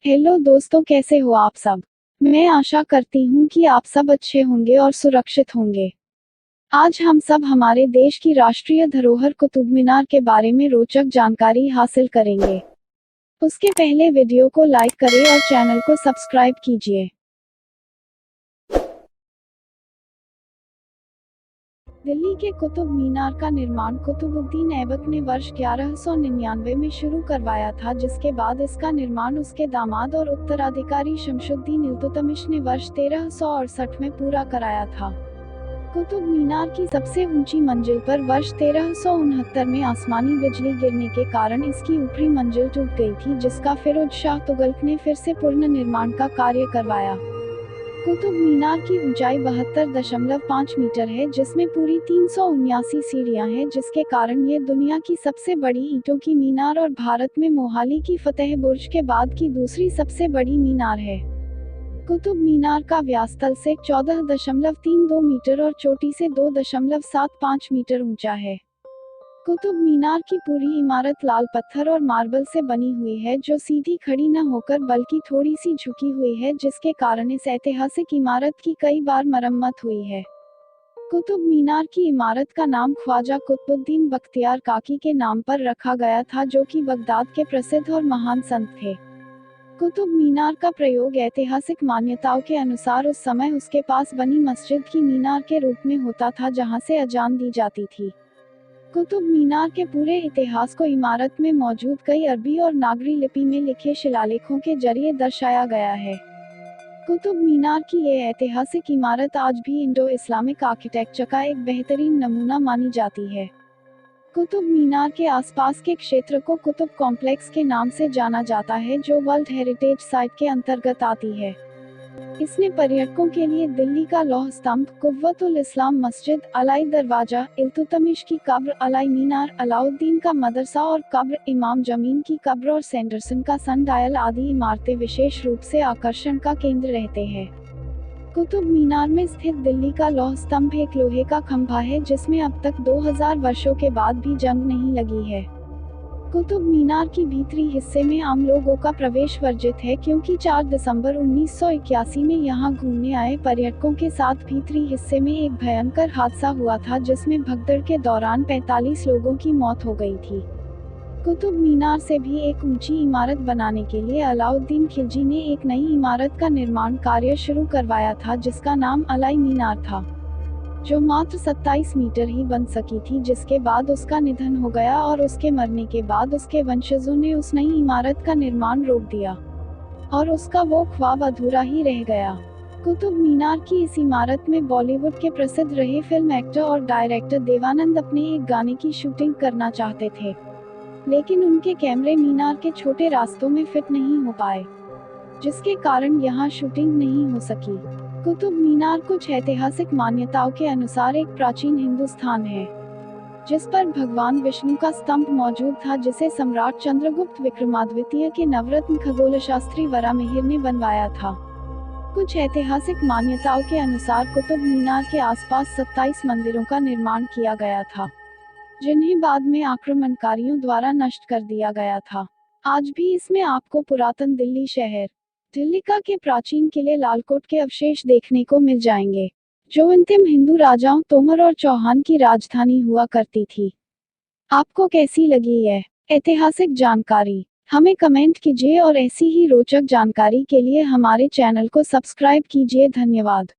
Hello दोस्तों, कैसे हो आप सब। मैं आशा करती हूँ कि आप सब अच्छे होंगे और सुरक्षित होंगे। आज हम सब हमारे देश की राष्ट्रीय धरोहर कुतुब मीनार के बारे में रोचक जानकारी हासिल करेंगे। उसके पहले वीडियो को लाइक करें और चैनल को सब्सक्राइब कीजिए। दिल्ली के कुतुब मीनार का निर्माण कुतुबुद्दीन ऐबक ने वर्ष 1199 में शुरू करवाया था, जिसके बाद इसका निर्माण उसके दामाद और उत्तराधिकारी शमशुद्दीन इल्तुतमिश ने वर्ष 1368 में पूरा कराया था। कुतुब मीनार की सबसे ऊंची मंजिल पर वर्ष 1369 में आसमानी बिजली गिरने के कारण इसकी ऊपरी मंजिल टूट गई थी, जिसका फिरोज शाह तुगलक ने फिर से पुनर्निर्माण का कार्य करवाया। कुतुब मीनार की ऊंचाई 72.5 मीटर है, जिसमें पूरी 379 सीढ़ियां हैं, जिसके कारण ये दुनिया की सबसे बड़ी ईंटों की मीनार और भारत में मोहाली की फतेह बुर्ज के बाद की दूसरी सबसे बड़ी मीनार है। कुतुब मीनार का व्यास तल से 14.32 मीटर और चोटी से 2.75 मीटर ऊंचा है। कुतुब मीनार की पूरी इमारत लाल पत्थर और मार्बल से बनी हुई है, जो सीधी खड़ी न होकर बल्कि थोड़ी सी झुकी हुई है, जिसके कारण इस ऐतिहासिक इमारत की कई बार मरम्मत हुई है। कुतुब मीनार की इमारत का नाम ख्वाजा कुतुबुद्दीन बख्तियार काकी के नाम पर रखा गया था, जो कि बगदाद के प्रसिद्ध और महान संत थे। कुतुब मीनार का प्रयोग ऐतिहासिक मान्यताओं के अनुसार उस समय उसके पास बनी मस्जिद की मीनार के रूप में होता था, जहां से अजान दी जाती थी। कुतुब मीनार के पूरे इतिहास को इमारत में मौजूद कई अरबी और नागरी लिपि में लिखे शिलालेखों के जरिए दर्शाया गया है। कुतुब मीनार की ये ऐतिहासिक इमारत आज भी इंडो इस्लामिक आर्किटेक्चर का एक बेहतरीन नमूना मानी जाती है। कुतुब मीनार के आसपास के क्षेत्र को कुतुब कॉम्प्लेक्स के नाम से जाना जाता है, जो वर्ल्ड हेरिटेज साइट के अंतर्गत आती है। इसने पर्यटकों के लिए दिल्ली का लौह स्तंभ, कुव्वतुल इस्लाम मस्जिद, अलाई दरवाजा, इल्तुतमिश की कब्र, अलाई मीनार, अलाउद्दीन का मदरसा और कब्र, इमाम जमीन की कब्र और सैंडरसन का सनडायल आदि इमारतें विशेष रूप से आकर्षण का केंद्र रहते हैं। कुतुब मीनार में स्थित दिल्ली का लौह स्तंभ एक लोहे का खंभा है, जिसमें अब तक 2000 वर्षों के बाद भी जंग नहीं लगी है। कुतुब मीनार की भीतरी हिस्से में आम लोगों का प्रवेश वर्जित है, क्योंकि 4 दिसंबर 1981 में यहां घूमने आए पर्यटकों के साथ भीतरी हिस्से में एक भयंकर हादसा हुआ था, जिसमें भगदड़ के दौरान 45 लोगों की मौत हो गई थी। कुतुब मीनार से भी एक ऊंची इमारत बनाने के लिए अलाउद्दीन खिलजी ने एक नई इमारत का निर्माण कार्य शुरू करवाया था, जिसका नाम अलाई मीनार था, जो मात्र 27 मीटर ही बन सकी थी, जिसके बाद उसका निधन हो गया और उसके मरने के बाद उसके वंशजों ने उस नई इमारत का निर्माण रोक दिया और उसका वो ख्वाब अधूरा ही रह गया। कुतुब मीनार की इस इमारत में बॉलीवुड के प्रसिद्ध रहे फिल्म एक्टर और डायरेक्टर देवानंद अपने एक गाने की शूटिंग करना चाहते थे, लेकिन उनके कैमरे मीनार के छोटे रास्तों में फिट नहीं हो पाए, जिसके कारण यहाँ शूटिंग नहीं हो सकी। कुतुब मीनार कुछ ऐतिहासिक मान्यताओं के अनुसार एक प्राचीन हिंदू स्थान है, जिस पर भगवान विष्णु का स्तंभ मौजूद था, जिसे सम्राट चंद्रगुप्त विक्रमादित्य के नवरत्न खगोलशास्त्री वराहमिहिर ने बनवाया था। कुछ ऐतिहासिक मान्यताओं के अनुसार कुतुब मीनार के आसपास 27 मंदिरों का निर्माण किया गया था, जिन्हें बाद में आक्रमणकारियों द्वारा नष्ट कर दिया गया था। आज भी इसमें आपको पुरातन दिल्ली शहर, दिल्लिका के प्राचीन किले लालकोट के अवशेष देखने को मिल जाएंगे, जो अंतिम हिंदू राजाओं तोमर और चौहान की राजधानी हुआ करती थी। आपको कैसी लगी यह ऐतिहासिक जानकारी? हमें कमेंट कीजिए और ऐसी ही रोचक जानकारी के लिए हमारे चैनल को सब्सक्राइब कीजिए। धन्यवाद।